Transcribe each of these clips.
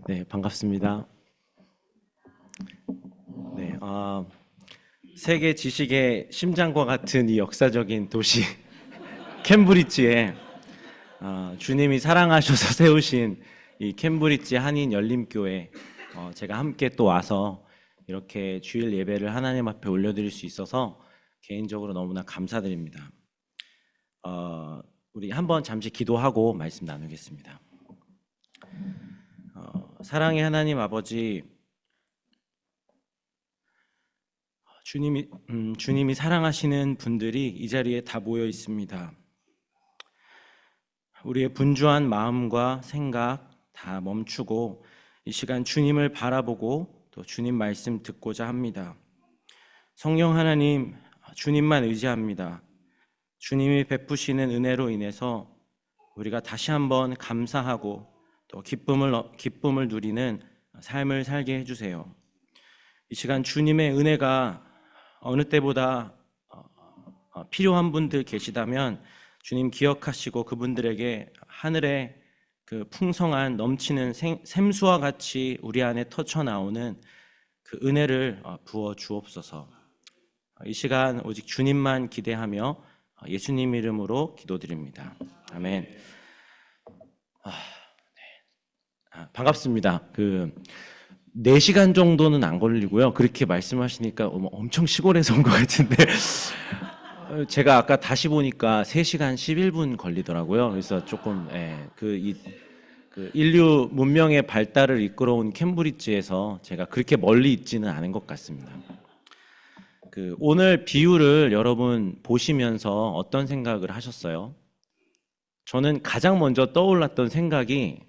네, 반갑습니다. 네, 세계 지식의 심장과 같은 이 역사적인 도시 캠브리지에 주님이 사랑하셔서 세우신 이 캠브리지 한인 열림교회 제가 함께 또 와서 이렇게 주일 예배를 하나님 앞에 올려드릴 수 있어서 개인적으로 너무나 감사드립니다. 우리 한번 잠시 기도하고 말씀 나누겠습니다. 사랑의 하나님 아버지, 주님이 사랑하시는 분들이 이 자리에 다 모여 있습니다. 우리의 분주한 마음과 생각 다 멈추고 이 시간 주님을 바라보고 또 주님 말씀 듣고자 합니다. 성령 하나님, 주님만 의지합니다. 주님이 베푸시는 은혜로 인해서 우리가 다시 한번 감사하고 또 기쁨을 누리는 삶을 살게 해주세요. 이 시간 주님의 은혜가 어느 때보다 필요한 분들 계시다면 주님 기억하시고 그분들에게 하늘의 그 풍성한 넘치는 샘수와 같이 우리 안에 터쳐 나오는 그 은혜를 부어 주옵소서. 이 시간 오직 주님만 기대하며 예수님 이름으로 기도드립니다. 아멘. 반갑습니다. 4시간 정도는 안 걸리고요. 그렇게 말씀하시니까 엄청 시골에서 온 것 같은데 제가 아까 다시 보니까 3시간 11분 걸리더라고요. 그래서 조금 인류 문명의 발달을 이끌어온 캠브리지에서 제가 그렇게 멀리 있지는 않은 것 같습니다. 오늘 비유를 여러분 보시면서 어떤 생각을 하셨어요? 저는 가장 먼저 떠올랐던 생각이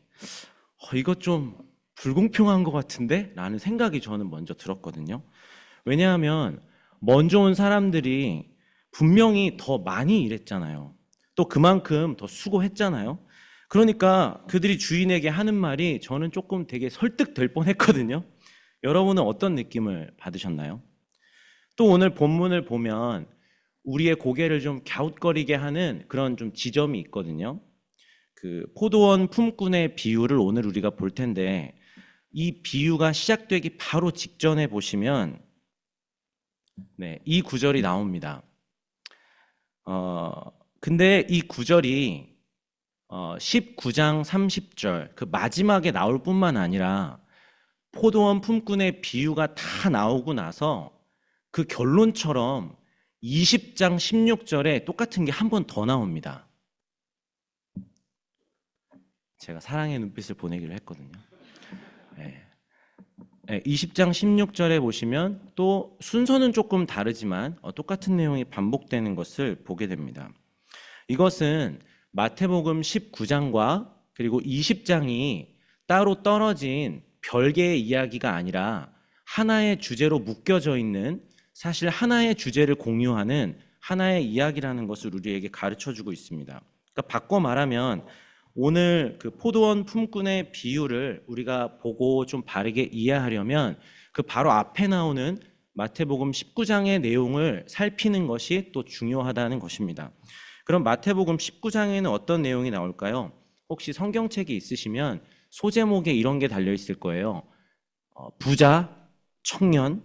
이거 좀 불공평한 것 같은데? 라는 생각이 저는 먼저 들었거든요. 왜냐하면 먼저 온 사람들이 분명히 더 많이 일했잖아요. 또 그만큼 더 수고했잖아요. 그러니까 그들이 주인에게 하는 말이 저는 조금 되게 설득될 뻔했거든요. 여러분은 어떤 느낌을 받으셨나요? 또 오늘 본문을 보면 우리의 고개를 좀 갸웃거리게 하는 그런 좀 지점이 있거든요. 포도원 품꾼의 비유를 오늘 우리가 볼 텐데 이 비유가 시작되기 바로 직전에 보시면 이 구절이 나옵니다. 근데 이 구절이 19장 30절 그 마지막에 나올 뿐만 아니라 포도원 품꾼의 비유가 다 나오고 나서 그 결론처럼 20장 16절에 똑같은 게 한 번 더 나옵니다. 제가 사랑의 눈빛을 보내기로 했거든요. 20장 16절에 보시면 또 순서는 조금 다르지만 똑같은 내용이 반복되는 것을 보게 됩니다. 이것은 마태복음 19장과 그리고 20장이 따로 떨어진 별개의 이야기가 아니라 하나의 주제로 묶여져 있는, 사실 하나의 주제를 공유하는 하나의 이야기라는 것을 우리에게 가르쳐주고 있습니다. 그러니까 바꿔 말하면 오늘 포도원 품꾼의 비유를 우리가 보고 좀 바르게 이해하려면 그 바로 앞에 나오는 마태복음 19장의 내용을 살피는 것이 또 중요하다는 것입니다. 그럼 마태복음 19장에는 어떤 내용이 나올까요? 혹시 성경책이 있으시면 소제목에 이런 게 달려 있을 거예요. 부자, 청년,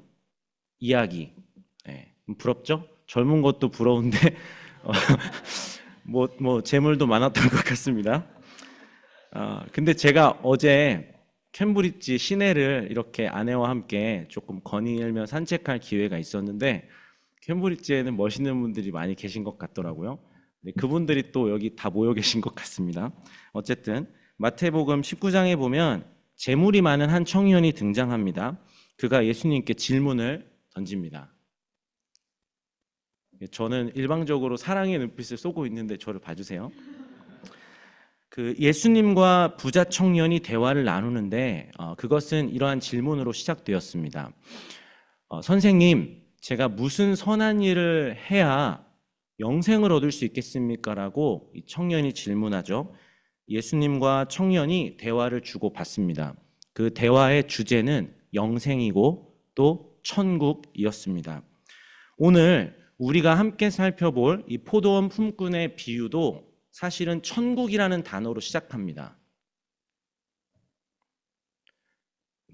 이야기. 부럽죠? 젊은 것도 부러운데 재물도 많았던 것 같습니다. 근데 제가 어제 캠브리지 시내를 이렇게 아내와 함께 조금 거닐며 산책할 기회가 있었는데 캠브리지에는 멋있는 분들이 많이 계신 것 같더라고요. 그분들이 또 여기 다 모여 계신 것 같습니다. 어쨌든 마태복음 19장에 보면 재물이 많은 한 청년이 등장합니다. 그가 예수님께 질문을 던집니다. 저는 일방적으로 사랑의 눈빛을 쏘고 있는데 저를 봐주세요. 예수님과 부자 청년이 대화를 나누는데 그것은 이러한 질문으로 시작되었습니다. 선생님, 제가 무슨 선한 일을 해야 영생을 얻을 수 있겠습니까? 라고 이 청년이 질문하죠. 예수님과 청년이 대화를 주고받습니다. 그 대화의 주제는 영생이고 또 천국이었습니다. 오늘 우리가 함께 살펴볼 이 포도원 품꾼의 비유도 사실은 천국이라는 단어로 시작합니다.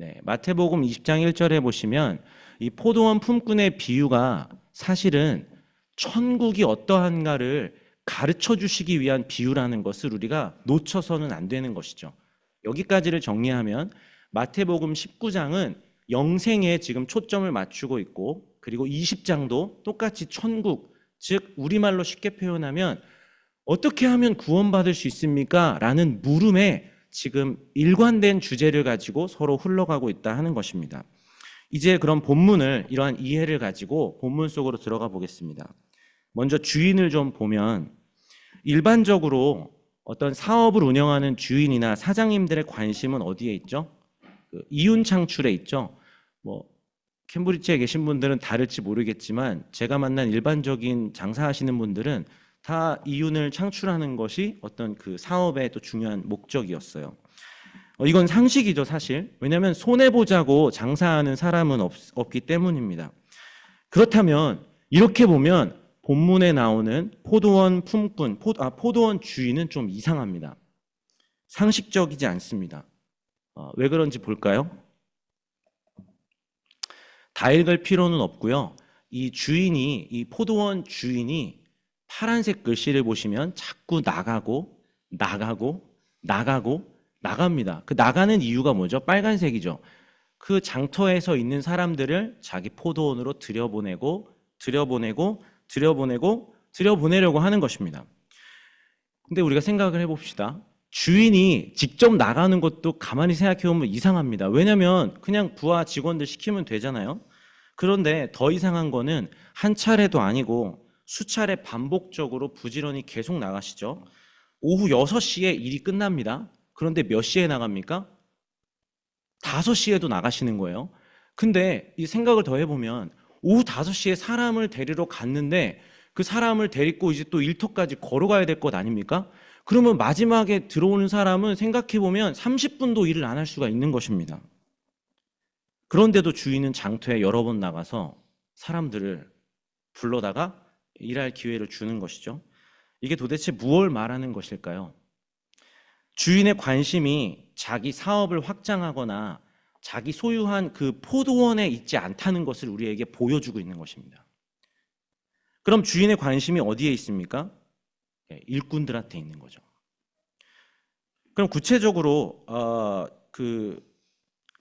네, 마태복음 20장 1절에 보시면 이 포도원 품꾼의 비유가 사실은 천국이 어떠한가를 가르쳐 주시기 위한 비유라는 것을 우리가 놓쳐서는 안 되는 것이죠. 여기까지를 정리하면 마태복음 19장은 영생에 지금 초점을 맞추고 있고, 그리고 20장도 똑같이 천국, 즉 우리말로 쉽게 표현하면 어떻게 하면 구원받을 수 있습니까? 라는 물음에 지금 일관된 주제를 가지고 서로 흘러가고 있다 하는 것입니다. 이제 그럼 본문을, 이러한 이해를 가지고 본문 속으로 들어가 보겠습니다. 먼저 주인을 좀 보면, 일반적으로 어떤 사업을 운영하는 주인이나 사장님들의 관심은 어디에 있죠? 그 이윤 창출에 있죠. 뭐 캠브리지에 계신 분들은 다를지 모르겠지만 제가 만난 일반적인 장사하시는 분들은 다 이윤을 창출하는 것이 어떤 그 사업의 또 중요한 목적이었어요. 이건 상식이죠, 사실. 왜냐하면 손해보자고 장사하는 사람은 없기 때문입니다. 그렇다면 이렇게 보면 본문에 나오는 포도원 품꾼, 포도원 주인은 좀 이상합니다. 상식적이지 않습니다. 왜 그런지 볼까요? 다 읽을 필요는 없고요. 이 포도원 주인이 파란색 글씨를 보시면 자꾸 나가고 나갑니다. 그 나가는 이유가 뭐죠? 빨간색이죠. 그 장터에서 있는 사람들을 자기 포도원으로 들여보내려고 하는 것입니다. 근데 우리가 생각을 해봅시다. 주인이 직접 나가는 것도 가만히 생각해보면 이상합니다. 왜냐하면 그냥 부하 직원들 시키면 되잖아요. 그런데 더 이상한 거는 한 차례도 아니고 수차례 반복적으로 부지런히 계속 나가시죠. 오후 6시에 일이 끝납니다. 그런데 몇 시에 나갑니까? 5시에도 나가시는 거예요. 근데 이 생각을 더 해보면 오후 5시에 사람을 데리러 갔는데 그 사람을 데리고 이제 또 일터까지 걸어가야 될 것 아닙니까? 그러면 마지막에 들어오는 사람은 생각해보면 30분도 일을 안 할 수가 있는 것입니다. 그런데도 주인은 장터에 여러 번 나가서 사람들을 불러다가 일할 기회를 주는 것이죠. 이게 도대체 무엇을 말하는 것일까요? 주인의 관심이 자기 사업을 확장하거나 자기 소유한 그 포도원에 있지 않다는 것을 우리에게 보여주고 있는 것입니다. 그럼 주인의 관심이 어디에 있습니까? 일꾼들한테 있는 거죠. 그럼 구체적으로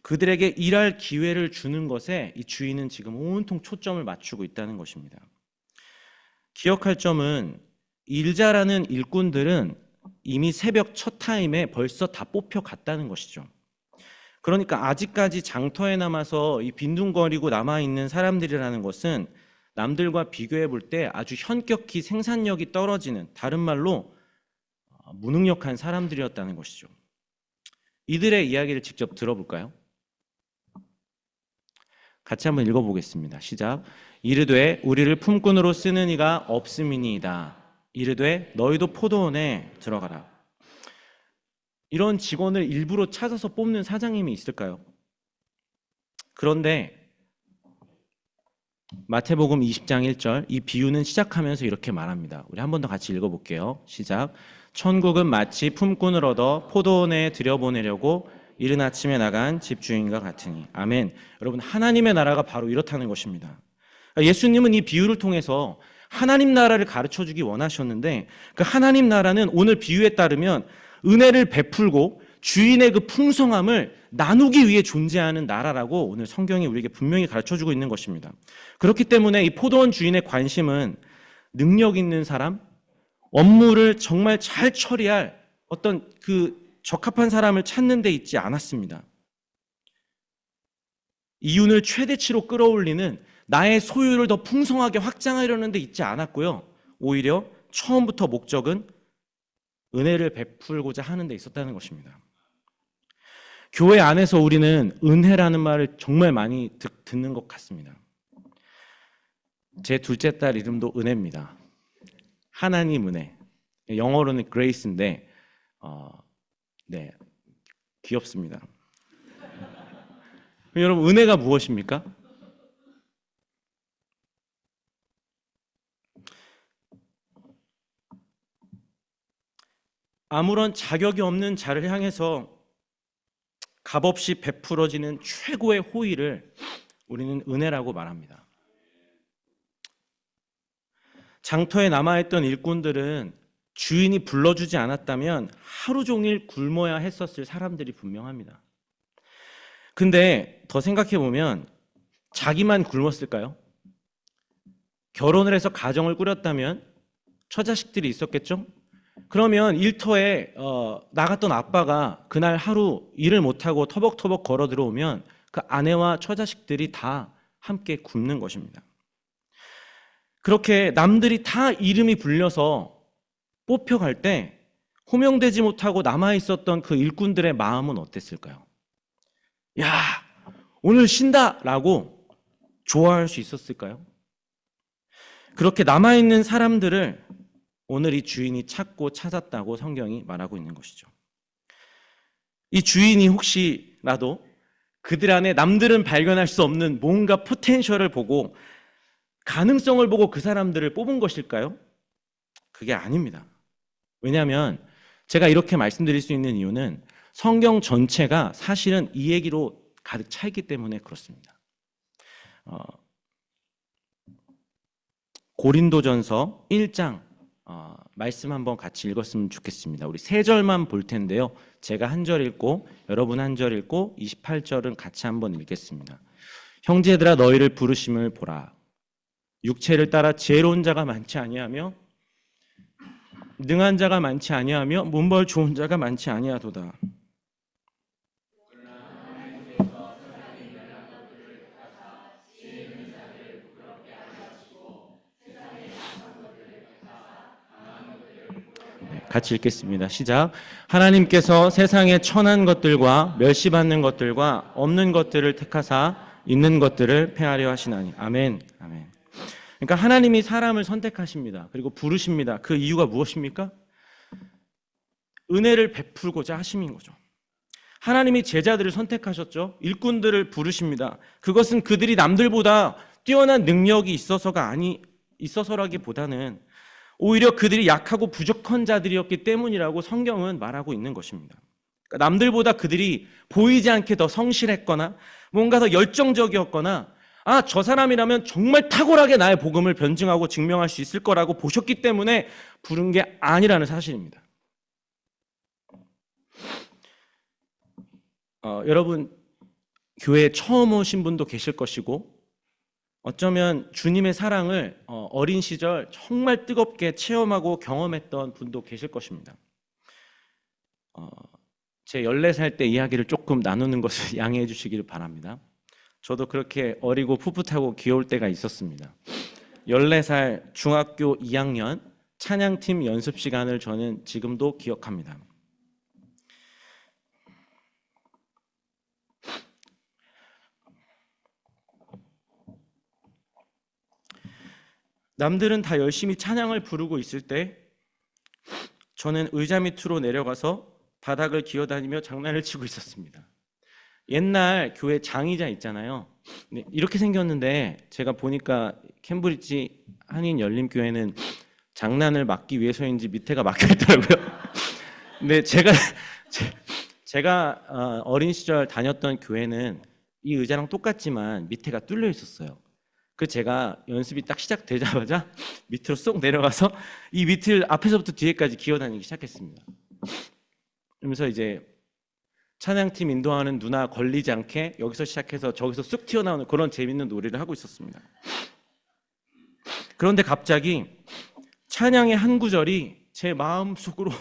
그들에게 일할 기회를 주는 것에 이 주인은 지금 온통 초점을 맞추고 있다는 것입니다. 기억할 점은 일 잘하는 일꾼들은 이미 새벽 첫 타임에 벌써 다 뽑혀갔다는 것이죠. 그러니까 아직까지 장터에 남아서 이 빈둥거리고 남아있는 사람들이라는 것은 남들과 비교해 볼 때 아주 현격히 생산력이 떨어지는, 다른 말로 무능력한 사람들이었다는 것이죠. 이들의 이야기를 직접 들어볼까요? 같이 한번 읽어보겠습니다. 시작. 이르되 우리를 품꾼으로 쓰는 이가 없음이니이다. 이르되 너희도 포도원에 들어가라. 이런 직원을 일부러 찾아서 뽑는 사장님이 있을까요? 그런데 마태복음 20장 1절 이 비유는 시작하면서 이렇게 말합니다. 우리 한 번 더 같이 읽어볼게요. 시작. 천국은 마치 품꾼을 얻어 포도원에 들여보내려고 이른 아침에 나간 집주인과 같으니. 아멘. 여러분, 하나님의 나라가 바로 이렇다는 것입니다. 예수님은 이 비유를 통해서 하나님 나라를 가르쳐주기 원하셨는데 그 하나님 나라는 오늘 비유에 따르면 은혜를 베풀고 주인의 그 풍성함을 나누기 위해 존재하는 나라라고 오늘 성경이 우리에게 분명히 가르쳐주고 있는 것입니다. 그렇기 때문에 이 포도원 주인의 관심은 능력 있는 사람, 업무를 정말 잘 처리할 어떤 그 적합한 사람을 찾는 데 있지 않았습니다. 이윤을 최대치로 끌어올리는 나의 소유를 더 풍성하게 확장하려는 데 있지 않았고요. 오히려 처음부터 목적은 은혜를 베풀고자 하는 데 있었다는 것입니다. 교회 안에서 우리는 은혜라는 말을 정말 많이 듣는 것 같습니다. 제 둘째 딸 이름도 은혜입니다. 하나님 은혜. 영어로는 grace인데 네, 귀엽습니다. 여러분, 은혜가 무엇입니까? 아무런 자격이 없는 자를 향해서 값없이 베풀어지는 최고의 호의를 우리는 은혜라고 말합니다. 장터에 남아있던 일꾼들은 주인이 불러주지 않았다면 하루 종일 굶어야 했었을 사람들이 분명합니다. 근데 더 생각해보면 자기만 굶었을까요? 결혼을 해서 가정을 꾸렸다면 처자식들이 있었겠죠? 그러면 일터에 나갔던 아빠가 그날 하루 일을 못하고 터벅터벅 걸어 들어오면 그 아내와 처자식들이 다 함께 굶는 것입니다. 그렇게 남들이 다 이름이 불려서 뽑혀갈 때 호명되지 못하고 남아있었던 그 일꾼들의 마음은 어땠을까요? 야, 오늘 쉰다! 라고 좋아할 수 있었을까요? 그렇게 남아있는 사람들을 오늘 이 주인이 찾고 찾았다고 성경이 말하고 있는 것이죠. 이 주인이 혹시라도 그들 안에 남들은 발견할 수 없는 뭔가 포텐셜을 보고 가능성을 보고 그 사람들을 뽑은 것일까요? 그게 아닙니다. 왜냐하면 제가 이렇게 말씀드릴 수 있는 이유는 성경 전체가 사실은 이 얘기로 가득 차 있기 때문에 그렇습니다. 고린도전서 1장 말씀 한번 같이 읽었으면 좋겠습니다. 우리 3절만 볼 텐데요. 제가 한 절 읽고 여러분 한 절 읽고 28절은 같이 한번 읽겠습니다. 형제들아 너희를 부르심을 보라. 육체를 따라 지혜로운 자가 많지 아니하며 능한 자가 많지 아니하며 문벌 좋은 자가 많지 아니하도다. 같이 읽겠습니다. 시작. 하나님께서 세상의 천한 것들과 멸시받는 것들과 없는 것들을 택하사 있는 것들을 폐하려 하시나니. 아멘. 아멘. 그러니까 하나님이 사람을 선택하십니다. 그리고 부르십니다. 그 이유가 무엇입니까? 은혜를 베풀고자 하심인 거죠. 하나님이 제자들을 선택하셨죠. 일꾼들을 부르십니다. 그것은 그들이 남들보다 뛰어난 능력이 있어서라기보다는 오히려 그들이 약하고 부족한 자들이었기 때문이라고 성경은 말하고 있는 것입니다. 그러니까 남들보다 그들이 보이지 않게 더 성실했거나 뭔가 더 열정적이었거나 저 사람이라면 정말 탁월하게 나의 복음을 변증하고 증명할 수 있을 거라고 보셨기 때문에 부른 게 아니라는 사실입니다. 여러분 교회에 처음 오신 분도 계실 것이고 어쩌면 주님의 사랑을 어린 시절 정말 뜨겁게 체험하고 경험했던 분도 계실 것입니다. 제 14살 때 이야기를 조금 나누는 것을 양해해 주시기를 바랍니다. 저도 그렇게 어리고 풋풋하고 귀여울 때가 있었습니다. 14살 중학교 2학년 찬양팀 연습 시간을 저는 지금도 기억합니다. 남들은 다 열심히 찬양을 부르고 있을 때 저는 의자 밑으로 내려가서 바닥을 기어다니며 장난을 치고 있었습니다. 옛날 교회 장의자 있잖아요. 이렇게 생겼는데 제가 보니까 캠브리지 한인 열림교회는 장난을 막기 위해서인지 밑에가 막혀 있더라고요. 근데 제가 어린 시절 다녔던 교회는 이 의자랑 똑같지만 밑에가 뚫려 있었어요. 그 제가 연습이 딱 시작되자마자 밑으로 쏙 내려가서 이 밑을 앞에서부터 뒤에까지 기어다니기 시작했습니다. 그러면서 이제 찬양팀 인도하는 누나 걸리지 않게 여기서 시작해서 저기서 쑥 튀어나오는 그런 재밌는 놀이를 하고 있었습니다. 그런데 갑자기 찬양의 한 구절이 제 마음속으로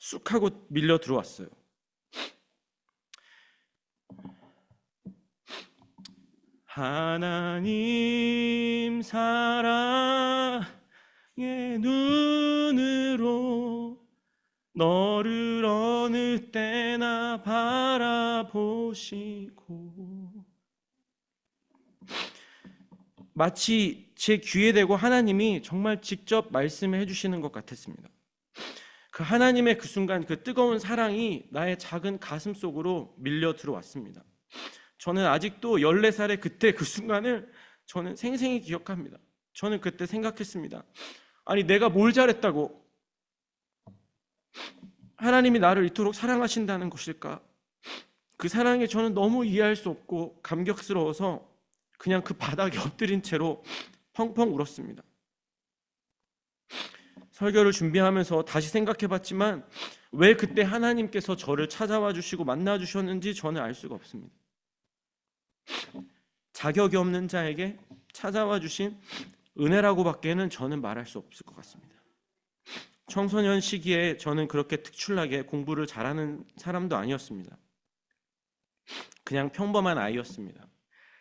쑥 하고 밀려 들어왔어요. 하나님 사랑의 눈으로 너를 어느 때나 바라보시고 마치 제 귀에 대고 하나님이 정말 직접 말씀해 주시는 것 같았습니다. 그 하나님의 그 순간 그 뜨거운 사랑이 나의 작은 가슴 속으로 밀려 들어왔습니다. 저는 아직도 14살의 그때 그 순간을 저는 생생히 기억합니다. 저는 그때 생각했습니다. 아니 내가 뭘 잘했다고 하나님이 나를 이토록 사랑하신다는 것일까? 그 사랑에 저는 너무 이해할 수 없고 감격스러워서 그냥 그 바닥에 엎드린 채로 펑펑 울었습니다. 설교를 준비하면서 다시 생각해봤지만 왜 그때 하나님께서 저를 찾아와 주시고 만나 주셨는지 저는 알 수가 없습니다. 자격이 없는 자에게 찾아와 주신 은혜라고밖에는 저는 말할 수 없을 것 같습니다. 청소년 시기에 저는 그렇게 특출나게 공부를 잘하는 사람도 아니었습니다. 그냥 평범한 아이였습니다.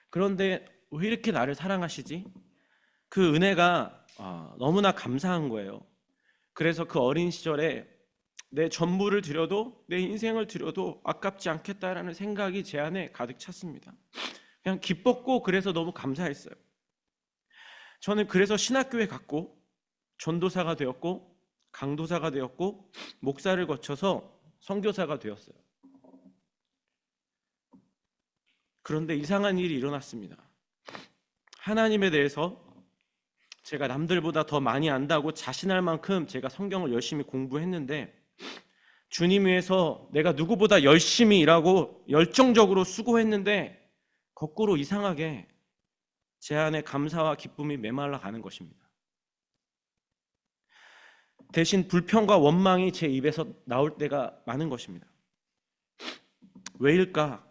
그런데 왜 이렇게 나를 사랑하시지? 그 은혜가 너무나 감사한 거예요. 그래서 그 어린 시절에 내 전부를 드려도, 내 인생을 드려도 아깝지 않겠다라는 생각이 제 안에 가득 찼습니다. 그냥 기뻤고 그래서 너무 감사했어요. 저는 그래서 신학교에 갔고 전도사가 되었고 강도사가 되었고 목사를 거쳐서 선교사가 되었어요. 그런데 이상한 일이 일어났습니다. 하나님에 대해서 제가 남들보다 더 많이 안다고 자신할 만큼 제가 성경을 열심히 공부했는데 주님 위해서 내가 누구보다 열심히 일하고 열정적으로 수고했는데 거꾸로 이상하게 제 안에 감사와 기쁨이 메말라 가는 것입니다. 대신 불평과 원망이 제 입에서 나올 때가 많은 것입니다. 왜일까?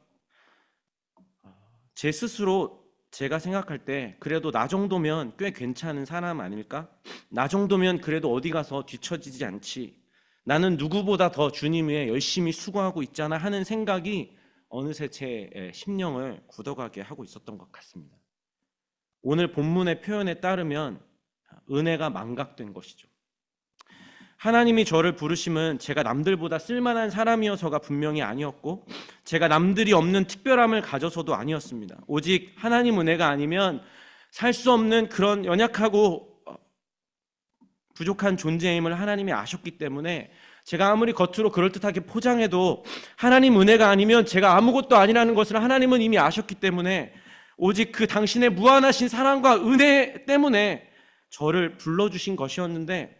제 스스로 제가 생각할 때 그래도 나 정도면 꽤 괜찮은 사람 아닐까? 나 정도면 그래도 어디 가서 뒤처지지 않지. 나는 누구보다 더 주님 위해 열심히 수고하고 있잖아 하는 생각이 어느새 제 심령을 굳어가게 하고 있었던 것 같습니다. 오늘 본문의 표현에 따르면 은혜가 망각된 것이죠. 하나님이 저를 부르심은 제가 남들보다 쓸만한 사람이어서가 분명히 아니었고 제가 남들이 없는 특별함을 가져서도 아니었습니다. 오직 하나님 은혜가 아니면 살 수 없는 그런 연약하고 부족한 존재임을 하나님이 아셨기 때문에 제가 아무리 겉으로 그럴듯하게 포장해도 하나님 은혜가 아니면 제가 아무것도 아니라는 것을 하나님은 이미 아셨기 때문에 오직 그 당신의 무한하신 사랑과 은혜 때문에 저를 불러주신 것이었는데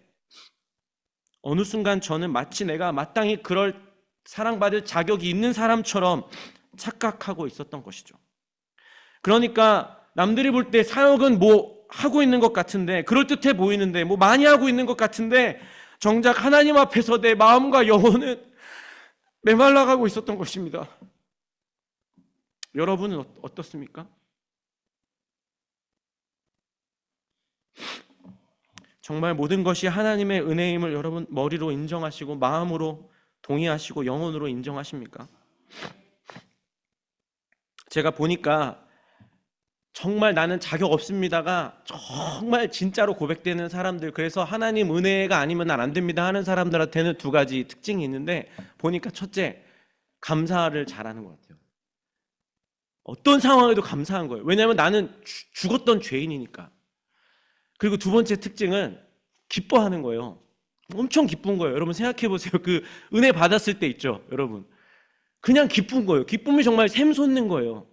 어느 순간 저는 마치 내가 마땅히 그럴 사랑받을 자격이 있는 사람처럼 착각하고 있었던 것이죠. 그러니까 남들이 볼 때 사역은 뭐 하고 있는 것 같은데 그럴듯해 보이는데 뭐 많이 하고 있는 것 같은데 정작 하나님 앞에서 내 마음과 영혼은 메말라가고 있었던 것입니다. 여러분은 어떻습니까? 정말 모든 것이 하나님의 은혜임을 여러분 머리로 인정하시고 마음으로 동의하시고 영혼으로 인정하십니까? 제가 보니까 정말 나는 자격 없습니다가 정말 진짜로 고백되는 사람들, 그래서 하나님 은혜가 아니면 난 안 됩니다 하는 사람들한테는 두 가지 특징이 있는데 보니까 첫째, 감사를 잘하는 것 같아요. 어떤 상황에도 감사한 거예요. 왜냐하면 나는 죽었던 죄인이니까. 그리고 두 번째 특징은 기뻐하는 거예요. 엄청 기쁜 거예요. 여러분 생각해 보세요. 그 은혜 받았을 때 있죠, 여러분. 그냥 기쁜 거예요. 기쁨이 정말 샘솟는 거예요.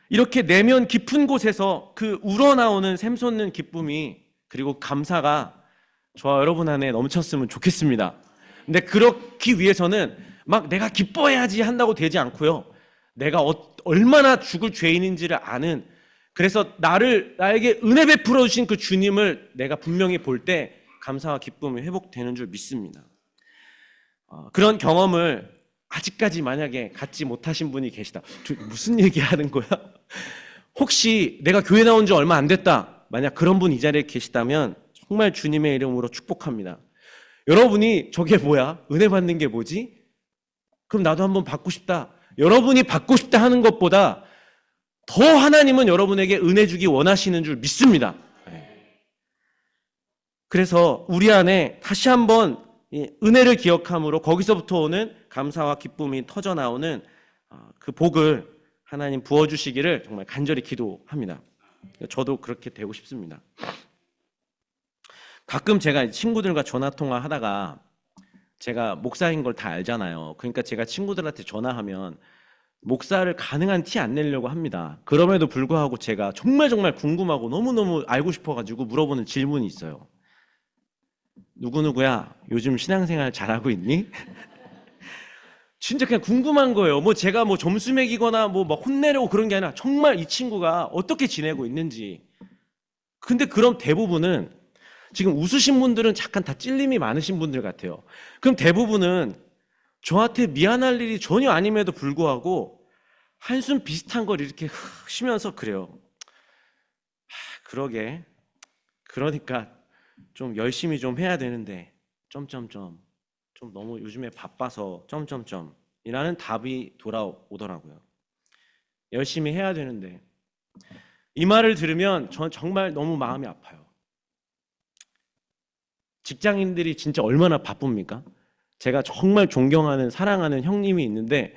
이렇게 내면 깊은 곳에서 그 우러나오는 샘솟는 기쁨이 그리고 감사가 저와 여러분 안에 넘쳤으면 좋겠습니다. 근데 그렇기 위해서는 막 내가 기뻐해야지 한다고 되지 않고요. 내가 얼마나 죽을 죄인인지를 아는, 그래서 나에게 은혜 베풀어 주신 그 주님을 내가 분명히 볼 때 감사와 기쁨이 회복되는 줄 믿습니다. 그런 경험을 아직까지 만약에 갖지 못하신 분이 계시다. 무슨 얘기하는 거야? 혹시 내가 교회 나온 지 얼마 안 됐다, 만약 그런 분 이 자리에 계시다면 정말 주님의 이름으로 축복합니다. 여러분이 저게 뭐야? 은혜 받는 게 뭐지? 그럼 나도 한번 받고 싶다. 여러분이 받고 싶다 하는 것보다 더 하나님은 여러분에게 은혜 주기 원하시는 줄 믿습니다. 그래서 우리 안에 다시 한번 은혜를 기억함으로 거기서부터 오는 감사와 기쁨이 터져나오는 그 복을 하나님 부어주시기를 정말 간절히 기도합니다. 저도 그렇게 되고 싶습니다. 가끔 제가 친구들과 전화통화 하다가 제가 목사인 걸 다 알잖아요. 그러니까 제가 친구들한테 전화하면 목사를 가능한 티 안 내려고 합니다. 그럼에도 불구하고 제가 정말 궁금하고 너무너무 알고 싶어가지고 물어보는 질문이 있어요. 누구누구야, 요즘 신앙생활 잘하고 있니? 진짜 그냥 궁금한 거예요. 뭐 제가 뭐 점수 매기거나 뭐 막 혼내려고 그런 게 아니라 정말 이 친구가 어떻게 지내고 있는지. 근데 그럼 대부분은 지금 웃으신 분들은 잠깐 다 찔림이 많으신 분들 같아요. 그럼 대부분은 저한테 미안할 일이 전혀 아님에도 불구하고 한숨 비슷한 걸 이렇게 쉬면서 그래요. 그러게. 그러니까 좀 열심히 좀 해야 되는데 점점점 좀 너무 요즘에 바빠서 점점점 이라는 답이 돌아오더라고요. 열심히 해야 되는데 이 말을 들으면 전 정말 너무 마음이 아파요. 직장인들이 진짜 얼마나 바쁩니까? 제가 정말 존경하는 사랑하는 형님이 있는데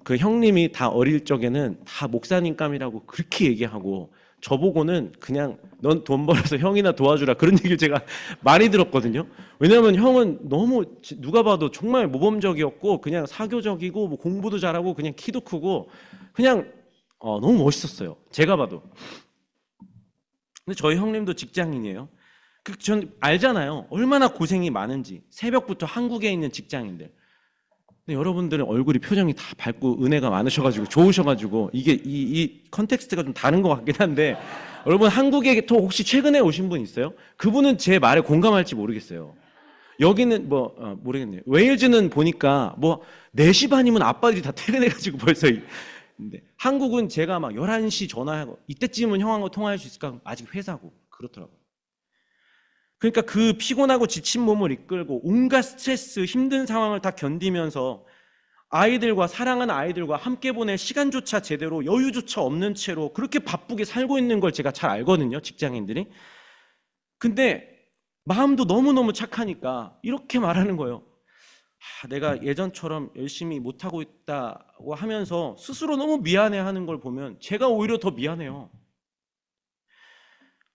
그 형님이 다 어릴 적에는 다 목사님감이라고 그렇게 얘기하고 저보고는 그냥 넌 돈 벌어서 형이나 도와주라 그런 얘기를 제가 많이 들었거든요. 왜냐하면 형은 너무 누가 봐도 정말 모범적이었고 그냥 사교적이고 뭐 공부도 잘하고 그냥 키도 크고 그냥 너무 멋있었어요. 제가 봐도. 근데 저희 형님도 직장인이에요. 전 알잖아요. 얼마나 고생이 많은지. 새벽부터 한국에 있는 직장인들. 근데 여러분들은 얼굴이 표정이 다 밝고 은혜가 많으셔가지고 좋으셔가지고 이게 이 컨텍스트가 좀 다른 것 같긴 한데 여러분 한국에 또 혹시 최근에 오신 분 있어요? 그분은 제 말에 공감할지 모르겠어요. 여기는 모르겠네요. 웨일즈는 보니까 뭐 4시 반이면 아빠들이 다 퇴근해가지고 벌써 근데 한국은 제가 막 11시 전화하고 이때쯤은 형하고 통화할 수 있을까? 아직 회사고 그렇더라고요. 그러니까 그 피곤하고 지친 몸을 이끌고 온갖 스트레스, 힘든 상황을 다 견디면서 아이들과 사랑하는 아이들과 함께 보낼 시간조차 제대로 여유조차 없는 채로 그렇게 바쁘게 살고 있는 걸 제가 잘 알거든요, 직장인들이. 근데 마음도 너무너무 착하니까 이렇게 말하는 거예요. 내가 예전처럼 열심히 못하고 있다고 하면서 스스로 너무 미안해하는 걸 보면 제가 오히려 더 미안해요.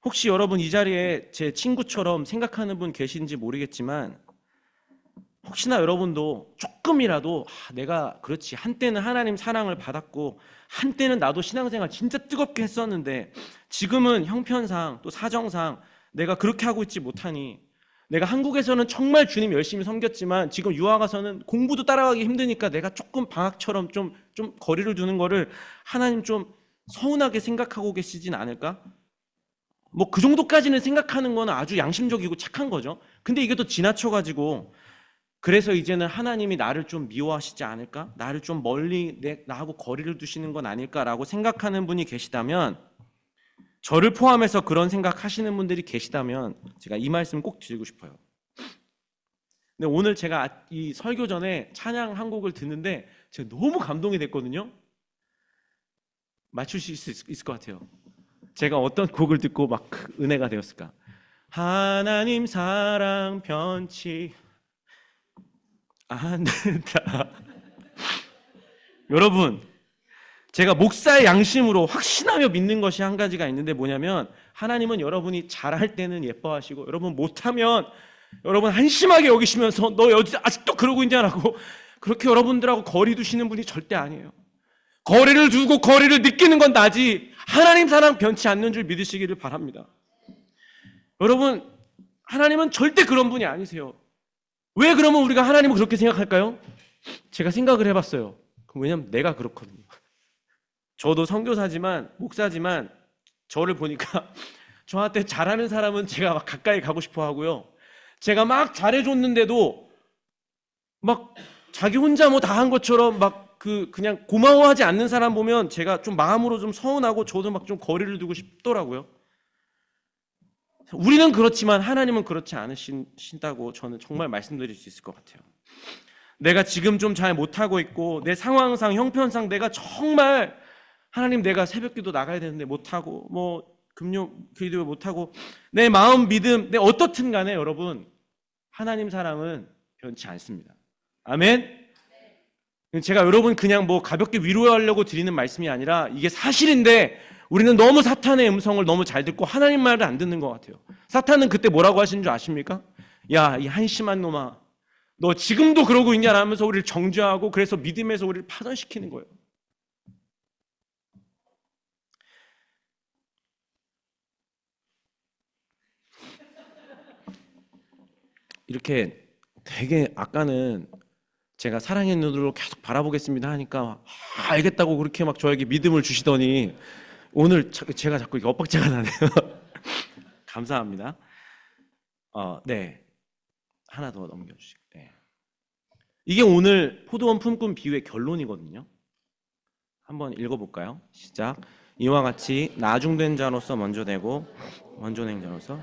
혹시 여러분 이 자리에 제 친구처럼 생각하는 분 계신지 모르겠지만 혹시나 여러분도 조금이라도 내가 그렇지 한때는 하나님 사랑을 받았고 한때는 나도 신앙생활 진짜 뜨겁게 했었는데 지금은 형편상 또 사정상 내가 그렇게 하고 있지 못하니 내가 한국에서는 정말 주님 열심히 섬겼지만 지금 유학 가서는 공부도 따라가기 힘드니까 내가 조금 방학처럼 좀 거리를 두는 거를 하나님 좀 서운하게 생각하고 계시진 않을까? 뭐 그 정도까지는 생각하는 건 아주 양심적이고 착한 거죠. 근데 이게 또 지나쳐가지고 그래서 이제는 하나님이 나를 좀 미워하시지 않을까? 나를 좀 멀리 나하고 거리를 두시는 건 아닐까라고 생각하는 분이 계시다면 저를 포함해서 그런 생각하시는 분들이 계시다면 제가 이 말씀 꼭 드리고 싶어요. 근데 오늘 제가 이 설교 전에 찬양 한 곡을 듣는데 제가 너무 감동이 됐거든요. 맞출 수 있을 것 같아요. 제가 어떤 곡을 듣고 막 은혜가 되었을까? 하나님 사랑 변치 않는다. 여러분, 제가 목사의 양심으로 확신하며 믿는 것이 한 가지가 있는데 뭐냐면 하나님은 여러분이 잘할 때는 예뻐하시고 여러분 못하면 여러분 한심하게 여기시면서 너 아직도 그러고 있냐라고 그렇게 여러분들하고 거리 두시는 분이 절대 아니에요. 거리를 두고 거리를 느끼는 건 나지 하나님 사랑 변치 않는 줄 믿으시기를 바랍니다. 여러분, 하나님은 절대 그런 분이 아니세요. 왜 그러면 우리가 하나님을 그렇게 생각할까요? 제가 생각을 해봤어요. 왜냐면 내가 그렇거든요. 저도 선교사지만 목사지만 저를 보니까 저한테 잘하는 사람은 제가 막 가까이 가고 싶어 하고요. 제가 막 잘해줬는데도 막 자기 혼자 뭐 다 한 것처럼 막 그냥 고마워하지 않는 사람 보면 제가 좀 마음으로 좀 서운하고 저도 막 좀 거리를 두고 싶더라고요. 우리는 그렇지만 하나님은 그렇지 않으신다고 저는 정말 말씀드릴 수 있을 것 같아요. 내가 지금 좀 잘 못하고 있고 내 상황상 형편상 내가 정말 하나님 내가 새벽기도 나가야 되는데 못하고 뭐 금요 기도 못하고 내 마음 믿음 내 어떻든 간에 여러분 하나님 사랑은 변치 않습니다. 아멘. 제가 여러분 그냥 뭐 가볍게 위로하려고 드리는 말씀이 아니라 이게 사실인데 우리는 너무 사탄의 음성을 너무 잘 듣고 하나님 말을 안 듣는 것 같아요. 사탄은 그때 뭐라고 하시는 줄 아십니까? 야, 이 한심한 놈아, 너 지금도 그러고 있냐라면서 우리를 정죄하고 그래서 믿음에서 우리를 파산시키는 거예요. 이렇게 되게 아까는 제가 사랑의 눈으로 계속 바라보겠습니다 하니까 알겠다고 그렇게 막 저에게 믿음을 주시더니 오늘 제가 자꾸 이게 엇박자가 나네요. 감사합니다. 네. 하나 더 넘겨주시고. 네. 이게 오늘 포도원 품꾼 비유의 결론이거든요. 한번 읽어볼까요? 시작. 이와 같이 나중된 자로서 먼저 되고 먼저 낸 자로서.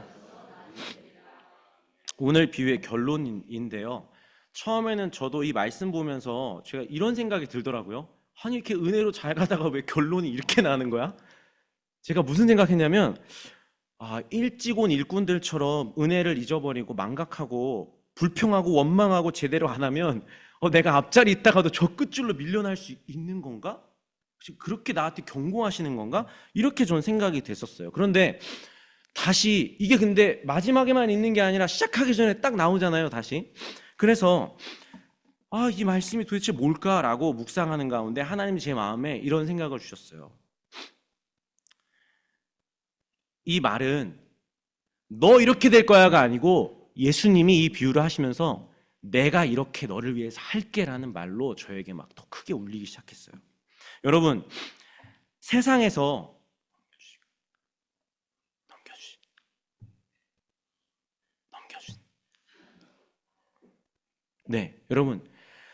오늘 비유의 결론인데요. 처음에는 저도 이 말씀 보면서 제가 이런 생각이 들더라고요. 아니 이렇게 은혜로 잘 가다가 왜 결론이 이렇게 나는 거야? 제가 무슨 생각했냐면 일찍 온 일꾼들처럼 은혜를 잊어버리고 망각하고 불평하고 원망하고 제대로 안 하면 내가 앞자리 있다가도 저 끝줄로 밀려날 수 있는 건가? 혹시 그렇게 나한테 경고하시는 건가? 이렇게 저는 생각이 됐었어요. 그런데 다시 이게 근데 마지막에만 있는 게 아니라 시작하기 전에 딱 나오잖아요, 다시. 그래서 이 말씀이 도대체 뭘까라고 묵상하는 가운데 하나님이 제 마음에 이런 생각을 주셨어요. 이 말은 너 이렇게 될 거야가 아니고 예수님이 이 비유를 하시면서 내가 이렇게 너를 위해서 할게라는 말로 저에게 막 더 크게 울리기 시작했어요. 여러분, 세상에서 네, 여러분,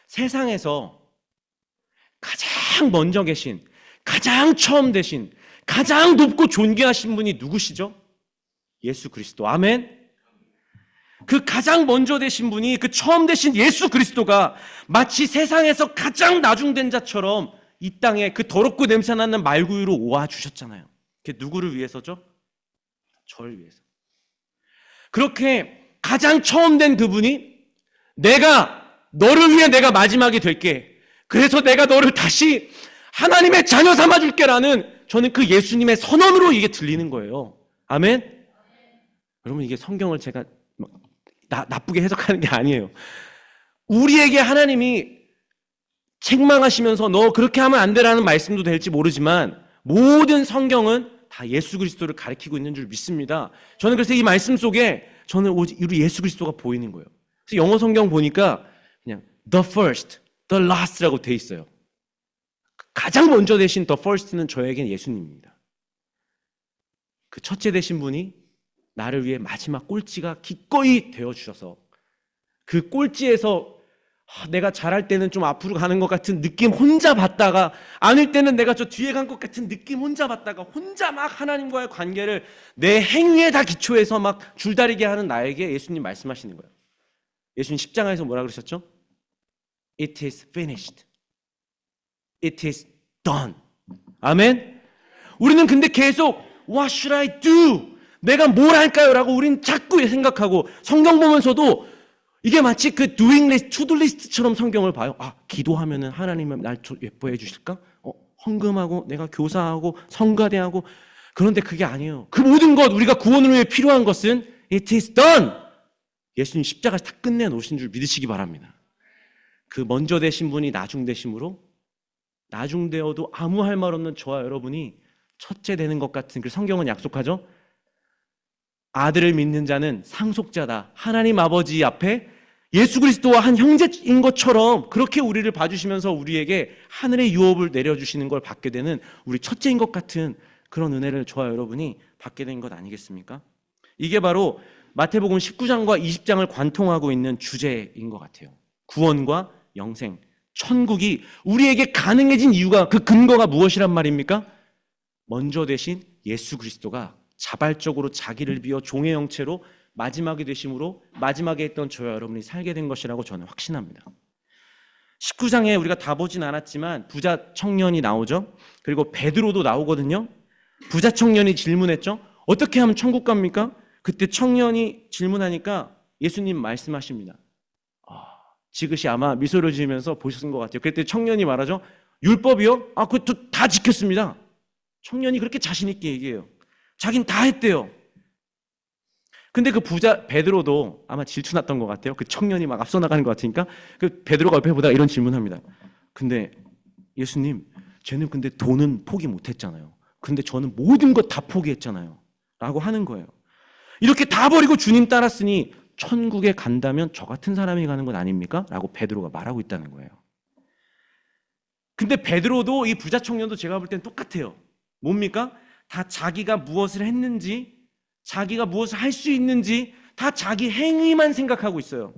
세상에서 가장 먼저 계신, 가장 처음 되신, 가장 높고 존귀하신 분이 누구시죠? 예수 그리스도. 아멘. 그 가장 먼저 되신 분이, 그 처음 되신 예수 그리스도가 마치 세상에서 가장 나중된 자처럼 이 땅에 그 더럽고 냄새나는 말구유로 와 주셨잖아요. 그게 누구를 위해서죠? 저를 위해서. 그렇게 가장 처음 된 그분이 너를 위해 내가 마지막이 될게. 그래서 내가 너를 다시 하나님의 자녀 삼아줄게라는 저는 그 예수님의 선언으로 이게 들리는 거예요. 아멘? 여러분, 이게 성경을 제가 나쁘게 해석하는 게 아니에요. 우리에게 하나님이 책망하시면서 너 그렇게 하면 안 되라는 말씀도 될지 모르지만 모든 성경은 다 예수 그리스도를 가리키고 있는 줄 믿습니다. 저는 그래서 이 말씀 속에 저는 오직 우리 예수 그리스도가 보이는 거예요. 그래서 영어 성경 보니까 그냥 the first, the last라고 돼 있어요. 가장 먼저 되신 the first는 저에게는 예수님입니다. 그 첫째 되신 분이 나를 위해 마지막 꼴찌가 기꺼이 되어주셔서 그 꼴찌에서 내가 잘할 때는 좀 앞으로 가는 것 같은 느낌 혼자 받다가 아닐 때는 내가 저 뒤에 간 것 같은 느낌 혼자 받다가 혼자 막 하나님과의 관계를 내 행위에 다 기초해서 막 줄다리게 하는 나에게 예수님 말씀하시는 거예요. 예수님 십자가에서 뭐라 그러셨죠? It is finished. It is done. 아멘? 우리는 근데 계속 What should I do? 내가 뭘 할까요? 라고 우리는 자꾸 생각하고 성경 보면서도 이게 마치 그 doing list, to-do list처럼 성경을 봐요. 기도하면은 하나님은 날 예뻐해 주실까? 헌금하고 내가 교사하고 성가대하고 그런데 그게 아니에요. 그 모든 것 우리가 구원을 위해 필요한 것은 it is done. 예수님 십자가에서 다 끝내놓으신 줄 믿으시기 바랍니다. 그 먼저 되신 분이 나중 되심으로 나중되어도 아무 할 말 없는 저와 여러분이 첫째 되는 것 같은 그 성경은 약속하죠. 아들을 믿는 자는 상속자다. 하나님 아버지 앞에 예수 그리스도와 한 형제인 것처럼 그렇게 우리를 봐주시면서 우리에게 하늘의 유업을 내려주시는 걸 받게 되는 우리 첫째인 것 같은 그런 은혜를 저와 여러분이 받게 된 것 아니겠습니까? 이게 바로 마태복음 19장과 20장을 관통하고 있는 주제인 것 같아요. 구원과 영생, 천국이 우리에게 가능해진 이유가 그 근거가 무엇이란 말입니까? 먼저 되신 예수 그리스도가 자발적으로 자기를 비워 종의 형체로 마지막이 되심으로 마지막에 있던 저와 여러분이 살게 된 것이라고 저는 확신합니다. 19장에 우리가 다 보진 않았지만 부자 청년이 나오죠. 그리고 베드로도 나오거든요. 부자 청년이 질문했죠. 어떻게 하면 천국 갑니까? 그때 청년이 질문하니까 예수님 말씀하십니다. 지그시 아마 미소를 지으면서 보셨은 것 같아요. 그때 청년이 말하죠. 율법이요? 그것도 다 지켰습니다. 청년이 그렇게 자신 있게 얘기해요. 자긴 다 했대요. 근데 그 부자 베드로도 아마 질투났던 것 같아요. 그 청년이 막 앞서 나가는 것 같으니까 그 베드로가 옆에 보다가 이런 질문합니다. 근데 예수님, 쟤는 근데 돈은 포기 못했잖아요. 근데 저는 모든 것 다 포기했잖아요. 라고 하는 거예요. 이렇게 다 버리고 주님 따랐으니 천국에 간다면 저 같은 사람이 가는 것 아닙니까? 라고 베드로가 말하고 있다는 거예요. 근데 베드로도 이 부자 청년도 제가 볼 땐 똑같아요. 뭡니까? 다 자기가 무엇을 했는지, 자기가 무엇을 할 수 있는지 다 자기 행위만 생각하고 있어요.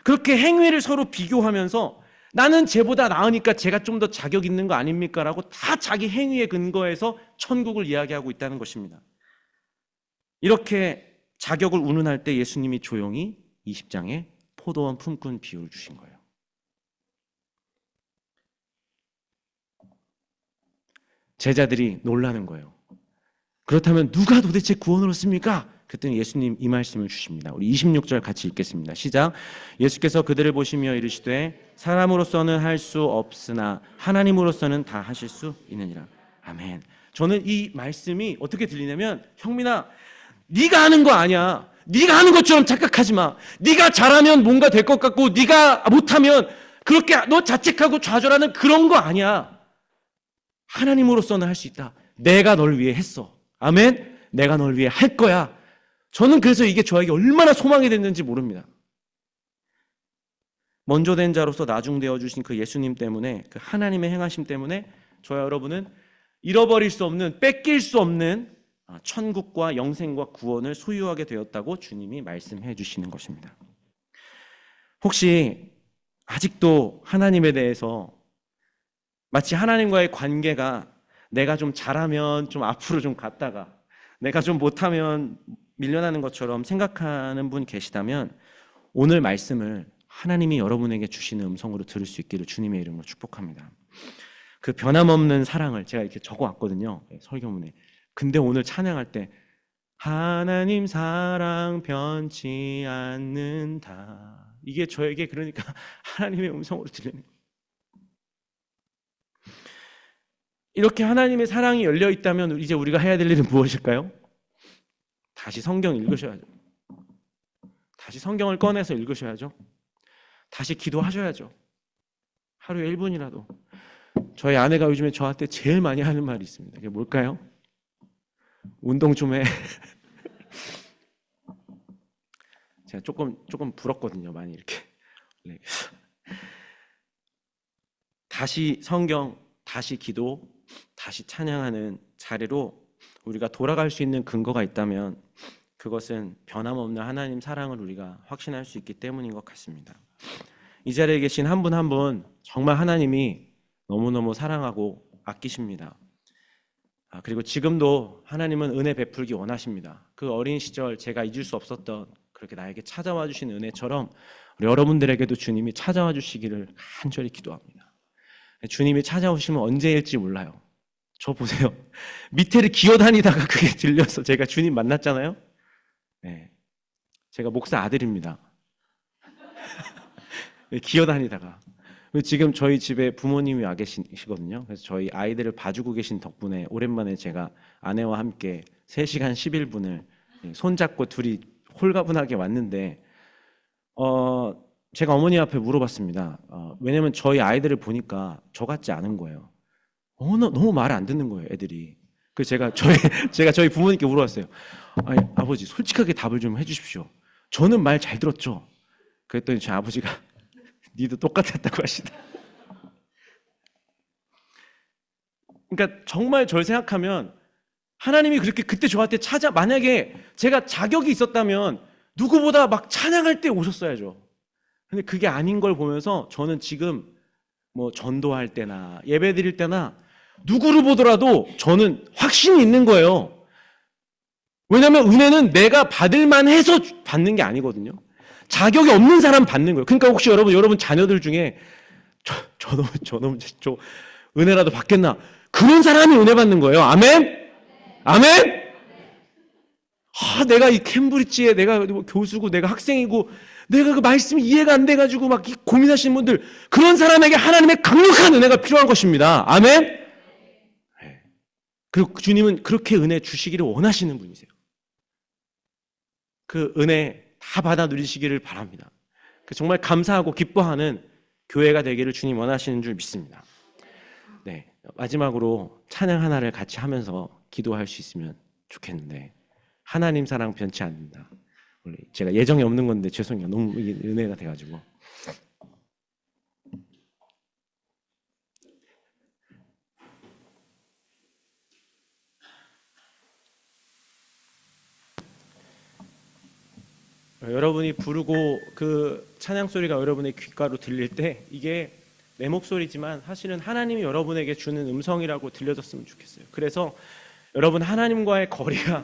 그렇게 행위를 서로 비교하면서 나는 쟤보다 나으니까 제가 좀 더 자격 있는 거 아닙니까? 라고 다 자기 행위에 근거해서 천국을 이야기하고 있다는 것입니다. 이렇게 자격을 운운할 때 예수님이 조용히 20장에 포도원 품꾼 비유를 주신 거예요. 제자들이 놀라는 거예요. 그렇다면 누가 도대체 구원을 얻습니까? 그랬더니 예수님 이 말씀을 주십니다. 우리 26절 같이 읽겠습니다. 시작. 예수께서 그들을 보시며 이르시되 사람으로서는 할 수 없으나 하나님으로서는 다 하실 수 있느니라. 아멘. 저는 이 말씀이 어떻게 들리냐면, 형민아, 네가 하는 거 아니야. 네가 하는 것처럼 착각하지 마. 네가 잘하면 뭔가 될 것 같고 네가 못하면 그렇게 너 자책하고 좌절하는 그런 거 아니야. 하나님으로서는 할 수 있다. 내가 널 위해 했어. 아멘. 내가 널 위해 할 거야. 저는 그래서 이게 저에게 얼마나 소망이 됐는지 모릅니다. 먼저 된 자로서 나중되어 주신 그 예수님 때문에, 그 하나님의 행하심 때문에 저와 여러분은 잃어버릴 수 없는, 뺏길 수 없는 천국과 영생과 구원을 소유하게 되었다고 주님이 말씀해 주시는 것입니다. 혹시 아직도 하나님에 대해서 마치 하나님과의 관계가 내가 좀 잘하면 좀 앞으로 좀 갔다가 내가 좀 못하면 밀려나는 것처럼 생각하는 분 계시다면 오늘 말씀을 하나님이 여러분에게 주시는 음성으로 들을 수 있기를 주님의 이름으로 축복합니다. 그 변함없는 사랑을 제가 이렇게 적어왔거든요. 설교문에. 근데 오늘 찬양할 때 하나님 사랑 변치 않는다. 이게 저에게 그러니까 하나님의 음성으로 들리는 거예요. 이렇게 하나님의 사랑이 열려 있다면 이제 우리가 해야 될 일은 무엇일까요? 다시 성경 읽으셔야죠. 다시 성경을 꺼내서 읽으셔야죠. 다시 기도하셔야죠. 하루에 1분이라도. 저희 아내가 요즘에 저한테 제일 많이 하는 말이 있습니다. 그게 뭘까요? 운동 좀 해. 제가 조금 부럽거든요. 많이 이렇게. 다시 성경, 다시 기도, 다시 찬양하는 자리로 우리가 돌아갈 수 있는 근거가 있다면 그것은 변함없는 하나님 사랑을 우리가 확신할 수 있기 때문인 것 같습니다. 이 자리에 계신 한 분 한 분 정말 하나님이 너무너무 사랑하고 아끼십니다. 그리고 지금도 하나님은 은혜 베풀기 원하십니다. 그 어린 시절 제가 잊을 수 없었던 그렇게 나에게 찾아와 주신 은혜처럼 우리 여러분들에게도 주님이 찾아와 주시기를 간절히 기도합니다. 주님이 찾아오시면 언제일지 몰라요. 저 보세요. 밑에를 기어다니다가 그게 들려서 제가 주님 만났잖아요. 네, 제가 목사 아들입니다. 기어다니다가 지금 저희 집에 부모님이 와 계시거든요. 그래서 저희 아이들을 봐주고 계신 덕분에 오랜만에 제가 아내와 함께 3시간 11분을 손잡고 둘이 홀가분하게 왔는데 제가 어머니 앞에 물어봤습니다. 왜냐면 저희 아이들을 보니까 저 같지 않은 거예요. 너무 말을 안 듣는 거예요, 애들이. 그래서 제가 저희 부모님께 물어봤어요. 아니, 아버지 솔직하게 답을 좀 해주십시오. 저는 말 잘 들었죠. 그랬더니 제 아버지가 니도 똑같았다고 하시다. 그러니까 정말 저를 생각하면 하나님이 그렇게 그때 저한테 만약에 제가 자격이 있었다면 누구보다 막 찬양할 때 오셨어야죠. 근데 그게 아닌 걸 보면서 저는 지금 뭐 전도할 때나 예배 드릴 때나 누구를 보더라도 저는 확신이 있는 거예요. 왜냐하면 은혜는 내가 받을 만해서 받는 게 아니거든요. 자격이 없는 사람 받는 거예요. 그러니까 혹시 여러분 자녀들 중에 저 은혜라도 받겠나? 그런 사람이 은혜 받는 거예요. 아멘? 아멘? 내가 이 캠브리지에 내가 교수고 내가 학생이고 내가 그 말씀이 이해가 안 돼가지고 막 고민하시는 분들, 그런 사람에게 하나님의 강력한 은혜가 필요한 것입니다. 아멘? 네. 그리고 주님은 그렇게 은혜 주시기를 원하시는 분이세요. 그 은혜 다 받아 누리시기를 바랍니다. 정말 감사하고 기뻐하는 교회가 되기를 주님 원하시는 줄 믿습니다. 네, 마지막으로 찬양 하나를 같이 하면서 기도할 수 있으면 좋겠는데, 하나님 사랑 변치 않는다. 원래 제가 예정이 없는 건데 죄송해요. 너무 이게 은혜가 돼가지고. 여러분이 부르고 그 찬양 소리가 여러분의 귓가로 들릴 때 이게 내 목소리지만 사실은 하나님이 여러분에게 주는 음성이라고 들려졌으면 좋겠어요. 그래서 여러분 하나님과의 거리가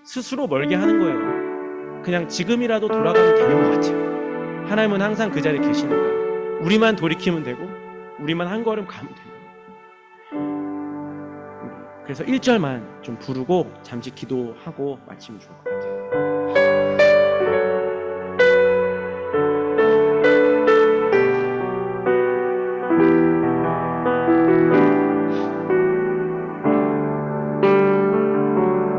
스스로 멀게 하는 거예요. 그냥 지금이라도 돌아가면 되는 것 같아요. 하나님은 항상 그 자리에 계시니까 우리만 돌이키면 되고 우리만 한 걸음 가면 돼요. 그래서 1절만 좀 부르고 잠시 기도하고 마치면 좋을 것 같아요.